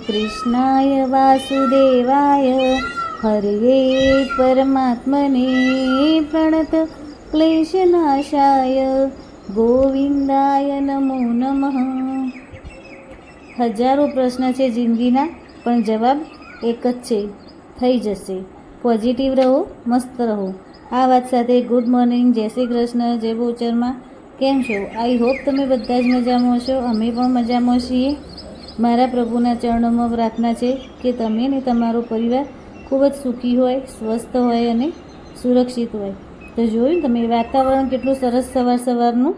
કૃષ્ણાય વાસુદેવાય હરે પરમાત્મને પ્રણત ક્લેશનાશાય ગોવિંદાય નમો નમઃ. હજારો પ્રશ્ન છે જિંદગીના, પણ જવાબ એક જ છે, થઈ જશે. પોઝિટિવ રહો, મસ્ત રહો. આ વાત સાથે ગુડ મોર્નિંગ, જય શ્રી કૃષ્ણ, જય બહુચરમાં. કેમ છો? આઈ હોપ તમે બધા જ મજામાં છો. અમે પણ મજામાં છીએ. મારા પ્રભુના ચરણોમાં પ્રાર્થના છે કે તમે ને તમારો પરિવાર ખૂબ જ સુખી હોય, સ્વસ્થ હોય અને સુરક્ષિત હોય. તો જોયું તમે વાતાવરણ કેટલું સરસ સવારનું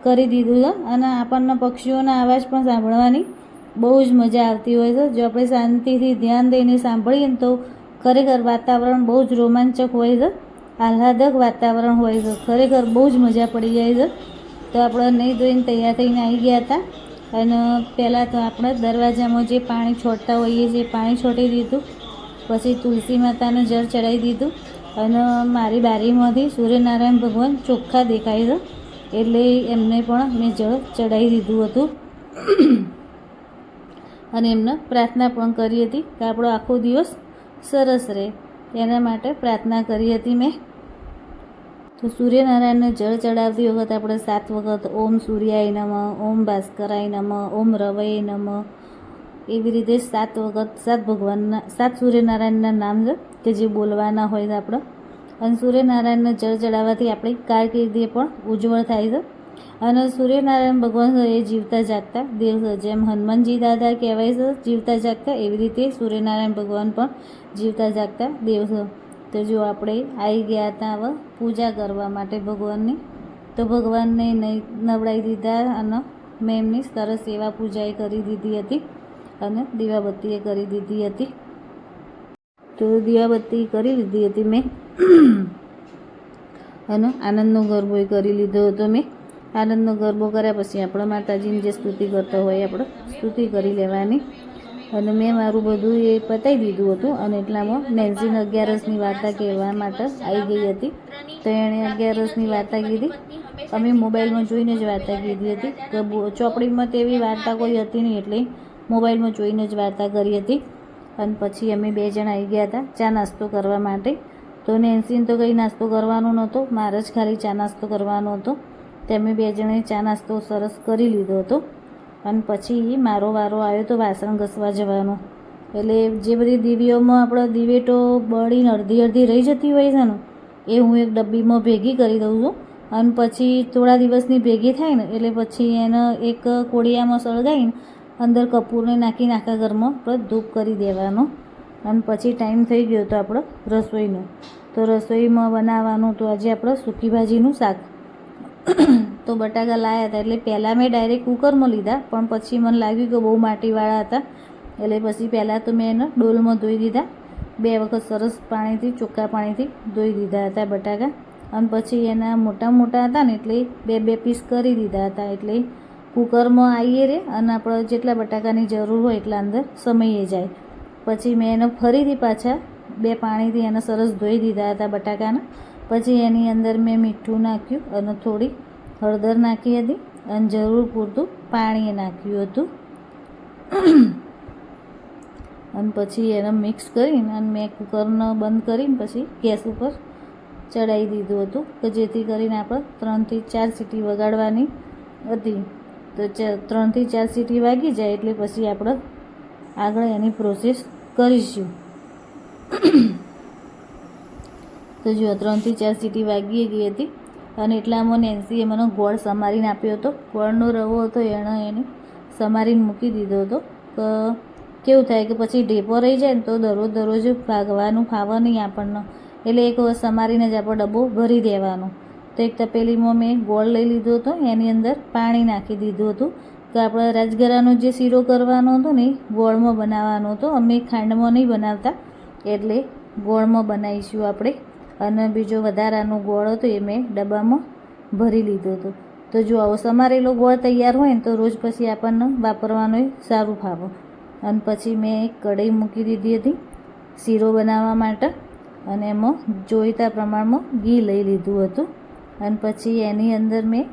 કરી દીધું છે, અને આપણને પક્ષીઓના અવાજ પણ સાંભળવાની બહુ જ મજા આવતી હોય છે. જો આપણે શાંતિથી ધ્યાન દઈને સાંભળીએ ને તો ખરેખર વાતાવરણ બહુ જ રોમાંચક હોય છે, આહ્લાદક વાતાવરણ હોય છે. ખરેખર બહુ જ મજા પડી જાય છે. તો આપણે નહીં ધોઈને તૈયાર થઈને આવી ગયા હતા, અને પહેલાં તો આપણે દરવાજામાં જે પાણી છોડતા હોઈએ છીએ પાણી છોડી દીધું. પછી તુલસી માતાને જળ ચડાવી દીધું, અને મારી બારીમાંથી સૂર્યનારાયણ ભગવાન ચોખ્ખા દેખાય છે, એટલે એમને પણ મેં જળ ચડાવી દીધું હતું. અને એમને પ્રાર્થના પણ કરી હતી કે આપણો આખો દિવસ સરસ રહે, એના માટે પ્રાર્થના કરી હતી મેં. તો સૂર્યનારાયણને જળ ચડાવતી વખત આપણે 7 વખત ઓમ સૂર્યાય નમઃ, ઓમ ભાસ્કરાય નમઃ, ઓમ રવયે નમઃ, એવી રીતે 7 વખત 7 ભગવાનના 7 સૂર્યનારાયણના નામ છે કે જે બોલવાના હોય છે આપણે. અને સૂર્યનારાયણને જળ ચડાવવાથી આપણી કારકિર્દી પણ ઉજ્જવળ થાય છે. અને સૂર્યનારાયણ ભગવાન એ જીવતા જાગતા દેવ છે. જેમ હનુમાનજી દાદા કહેવાય છે જીવતા જાગતા, એવી રીતે સૂર્યનારાયણ ભગવાન પણ જીવતા જાગતા દેવ છે. તો જો આપણે આવી ગયા હતા હવે પૂજા કરવા માટે ભગવાનની, તો ભગવાનને નવડાવી દીધા, અને મેં એમની સરસ સેવા પૂજાએ કરી દીધી હતી, અને દીવાબત્તીએ કરી દીધી હતી. તો દીવાબત્તી કરી લીધી હતી મેં, અને આનંદનો ગરબો કરી લીધો હતો મેં. આનંદનો ગરબો કર્યા પછી આપણે માતાજીની જે સ્તુતિ કરતા હોય આપણે સ્તુતિ કરી લેવાની. અને મેં મારું બધું એ પતાવી દીધું હતું, અને એટલામાં નેન્સીને 11રસની વાર્તા કહેવા માટે આવી ગઈ હતી. તો એણે 11રસની વાર્તા કીધી. અમે મોબાઈલમાં જોઈને જ વાર્તા કીધી હતી, કે ચોપડીમાં તેવી વાર્તા કોઈ હતી નહીં, એટલે મોબાઈલમાં જોઈને જ વાર્તા કરી હતી. અને પછી અમે 2 જણા આવી ગયા હતા ચા નાસ્તો કરવા માટે. તો નેન્સીને તો કંઈ નાસ્તો કરવાનો નહોતો, મારે જ ખાલી ચા નાસ્તો કરવાનો હતો. તો અમે 2 જણાએ ચા નાસ્તો સરસ કરી લીધો હતો. અને પછી મારો વારો આવ્યો તો વાસણ ઘસવા જવાનો. એટલે જે બધી દીવીઓમાં આપણે દિવેટો બળીને અડધી રહી જતી હોય છે ને, એ હું એક ડબ્બીમાં ભેગી કરી દઉં છું. અને પછી થોડા દિવસની ભેગી થાય ને એટલે પછી એને એક કોડિયામાં સળગાવીને અંદર કપૂરને નાખીને આખા ઘરમાં આપણે ધૂપ કરી દેવાનો. અને પછી ટાઈમ થઈ ગયો તો આપણો રસોઈનો. તો રસોઈમાં બનાવવાનું તો આજે આપણે સૂકી ભાજીનું શાક. તો બટાકા લાવ્યા હતા, એટલે પહેલાં મેં ડાયરેક્ટ કુકરમાં લીધા, પણ પછી મને લાગ્યું કે બહુ માટીવાળા હતા, એટલે પછી પહેલાં તો મેં એને ડોલમાં ધોઈ દીધા. 2 વખત સરસ પાણીથી, ચોખ્ખા પાણીથી ધોઈ દીધા હતા બટાકા. અને પછી એના મોટા હતા ને એટલે 2 પીસ કરી દીધા હતા, એટલે કુકરમાં આવીએ રે, અને આપણે જેટલા બટાકાની જરૂર હોય એટલા અંદર સમાઈ જાય. પછી મેં એને ફરીથી પાછા 2 પાણીથી એને સરસ ધોઈ દીધા હતા બટાકાના. પછી એની અંદર મેં મીઠું નાખ્યું, અને થોડી હળદર નાખી હતી, અને જરૂર પૂરતું પાણી નાખ્યું હતું. અને પછી એને મિક્સ કરીને અને મેં કુકરને બંધ કરીને પછી ગેસ ઉપર ચડાવી દીધું હતું, કે જેથી કરીને આપણે 3 થી 4 સીટી વગાડવાની હતી. તો 3 થી 4 સીટી વાગી જાય એટલે પછી આપણે આગળ એની પ્રોસેસ કરીશું. તો જો 3 થી 4 સીટી વાગી ગઈ હતી, અને એટલામાં નેન્સીએ મને ગોળ સમારીને આપ્યો હતો. ગોળનો રવો હતો, એને સમારીને મૂકી દીધો હતો. તો કેવું થાય કે પછી ઢેપો રહી જાય ને તો દરરોજ ભાગવાનું ફાવે નહીં આપણને, એટલે એક વખત સમારીને જ આપણો ડબ્બો ભરી દેવાનો. તો એક તપેલીમાં મેં ગોળ લઈ લીધો હતો, એની અંદર પાણી નાખી દીધું હતું. તો આપણે રાજગરાનો જે શીરો કરવાનો હતો ને એ ગોળમાં બનાવવાનો હતો. અમે ખાંડમાં નહીં બનાવતા, એટલે ગોળમાં બનાવીશું આપણે. અને બીજો વધારાનો ગોળ હતો એ મેં ડબ્બામાં ભરી લીધો હતો. તો જો આવો સમારેલો ગોળ તૈયાર હોય ને તો રોજ પછી આપણને વાપરવાનો સારું ફાવે. અને પછી મેં એક કઢાઈ મૂકી દીધી હતી શીરો બનાવવા માટે, અને એમાં જોઈતા પ્રમાણમાં ઘી લઈ લીધું હતું. અને પછી એની અંદર મેં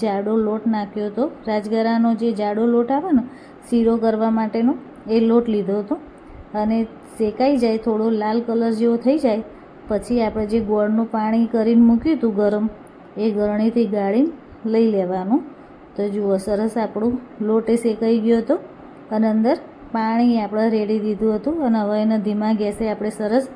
જાડો લોટ નાખ્યો હતો, રાજગરાનો જે જાડો લોટ આવે ને શીરો કરવા માટેનો, એ લોટ લીધો હતો અને શેકાઈ જાય, થોડો લાલ કલર જેવો થઈ જાય પછી આપણે જે ગોળનું પાણી કરીને મૂક્યું હતું ગરમ, એ ગરણીથી ગાળીને લઈ લેવાનું. તો જુઓ સરસ આપણું લોટ એ શેકાઈ ગયો હતો અને અંદર પાણી આપણે રેડી દીધું હતું અને હવે એને ધીમા ગેસે આપણે સરસ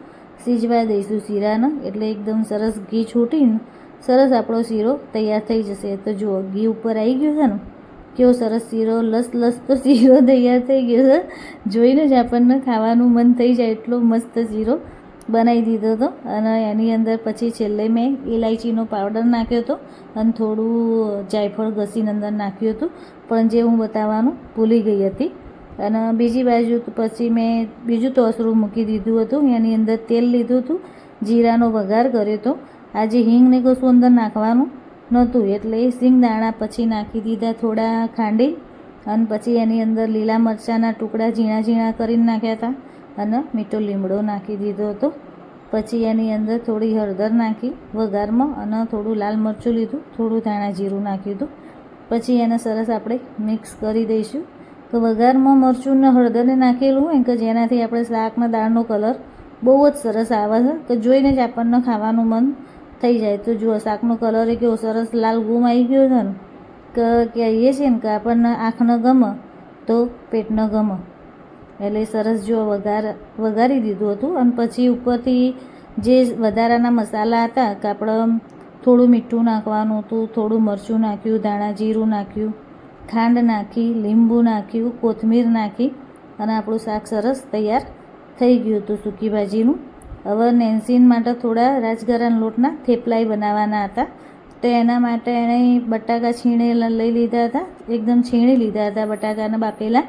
સીજવા દઈશું શીરાને, એટલે એકદમ સરસ ઘી છૂટીને સરસ આપણો શીરો તૈયાર થઈ જશે. તો જુઓ ઘી ઉપર આવી ગયું છે ને, કેવો સરસ શીરો લસ તો શીરો તૈયાર થઈ ગયો છે. જોઈને જ આપણને ખાવાનું મન થઈ જાય એટલો મસ્ત શીરો બનાવી દીધો હતો. અને એની અંદર પછી છેલ્લે મેં ઇલાયચીનો પાવડર નાખ્યો હતો અને થોડું જાયફળ ઘસીને અંદર નાખ્યું હતું, પણ જે હું બતાવવાનું ભૂલી ગઈ હતી. અને બીજી બાજુ પછી મેં બીજું તોસરું મૂકી દીધું હતું, એની અંદર તેલ લીધું હતું, જીરાનો વઘાર કર્યો હતો. આજે હિંગને કશું અંદર નાખવાનું નહોતું એટલે સિંગ દાણા પછી નાખી દીધા થોડા ખાંડી, અને પછી એની અંદર લીલા મરચાંના ટુકડા ઝીણા ઝીણા કરીને નાખ્યા હતા અને મીઠો લીમડો નાખી દીધો હતો. પછી એની અંદર થોડી હળદર નાખી વઘારમાં અને થોડું લાલ મરચું લીધું, થોડું ધાણા જીરું નાખ્યું હતું. પછી એને સરસ આપણે મિક્સ કરી દઈશું. તો વઘારમાં મરચું ને હળદરને નાખેલું હોય કે જેનાથી આપણે શાકના દાળનો કલર બહુ જ સરસ આવે છે, કે જોઈને જ આપણને ખાવાનું મન થઈ જાય. તો જુઓ શાકનો કલર એ કેવો સરસ લાલ ગુમ આવી ગયો છે ને, કે કહીએ છીએ ને કે આપણને આંખને ગમે તો પેટને ગમે, એટલે સરસ જો વઘારી દીધું હતું. અને પછી ઉપરથી જે વધારાના મસાલા હતા કે આપણે થોડું મીઠું નાખવાનું હતું, થોડું મરચું નાખ્યું, ધાણા જીરું નાખ્યું, ખાંડ નાખી, લીંબુ નાખ્યું, કોથમીર નાખી અને આપણું શાક સરસ તૈયાર થઈ ગયું હતું સૂકી ભાજીનું. હવે નેન્સીન માટે થોડા રાજગરાના લોટના થેપલાઈ બનાવવાના હતા, તો એના માટે એણે બટાકા છીણેલા લઈ લીધા હતા, એકદમ છીણી લીધા હતા બટાકાના બાફેલા.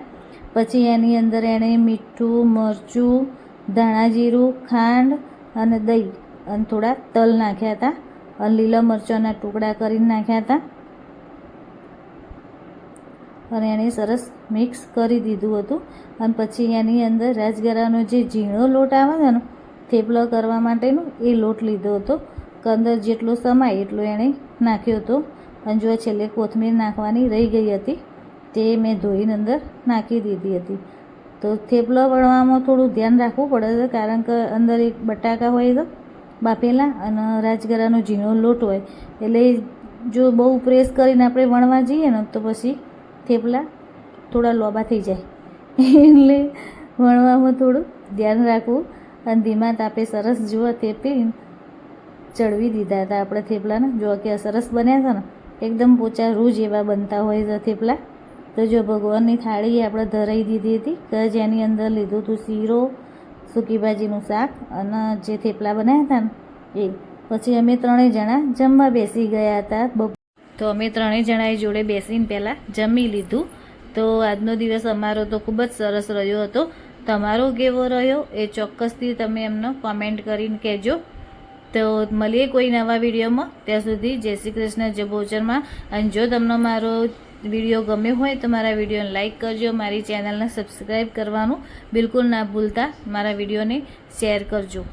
પછી એની અંદર એણે મીઠું, મરચું, ધાણા જીરું, ખાંડ અને દહીં અને થોડા તલ નાખ્યા હતા અને લીલા મરચાંના ટુકડા કરીને નાખ્યા હતા અને એને સરસ મિક્સ કરી દીધું હતું. અને પછી એની અંદર રાજગરાનો જે ઝીણો લોટ આવે છે ને થેપલો કરવા માટેનો, એ લોટ લીધો હતો કે અંદર જેટલો સમાય એટલો એણે નાખ્યો હતો. અને જો છેલ્લે કોથમીર નાખવાની રહી ગઈ હતી તે મેં ધોઈને અંદર નાખી દીધી હતી. તો થેપલો વણવામાં થોડું ધ્યાન રાખવું પડે છે, કારણ કે અંદર એક બટાકા હોય તો બાફેલા અને રાજગરાનો ઝીણો લોટ હોય, એટલે જો બહુ પ્રેસ કરીને આપણે વણવા જઈએ ને તો પછી થેપલા થોડા લોબા થઈ જાય, એટલે વણવામાં થોડું ધ્યાન રાખવું. અને ધીમા તાપે સરસ જુઓ થેપીને ચડવી દીધા હતા આપણે થેપલાને. જો કે સરસ બન્યા હતા ને, એકદમ પોચા રૂ જેવા બનતા હોય છે થેપલા. તો જો ભગવાનની થાળી આપણે ધરાઈ દીધી હતી કે જેની અંદર લીધું હતું શીરો, સૂકી ભાજીનું શાક અને જે થેપલા બનાવ્યા હતા ને એ. પછી અમે ત્રણેય જણા જમવા બેસી ગયા હતા. તો અમે ત્રણેય જણાએ જોડે બેસીને પહેલાં જમી લીધું. તો આજનો દિવસ અમારો તો ખૂબ જ સરસ રહ્યો હતો. તમારો કેવો રહ્યો એ ચોક્કસથી તમે એમને કોમેન્ટ કરીને કહેજો. તો મળીએ કોઈ નવા વિડીયોમાં, ત્યાં સુધી જય શ્રી કૃષ્ણ, જય ભોજનમાં. અને જો તમને મારો વિડીયો ગમ્યો હોય તો મારા વિડીયોને લાઇક કરજો, મારી ચેનલને સબસ્ક્રાઈબ કરવાનું બિલકુલ ના ભૂલતા, મારા વિડીયોને શેર કરજો.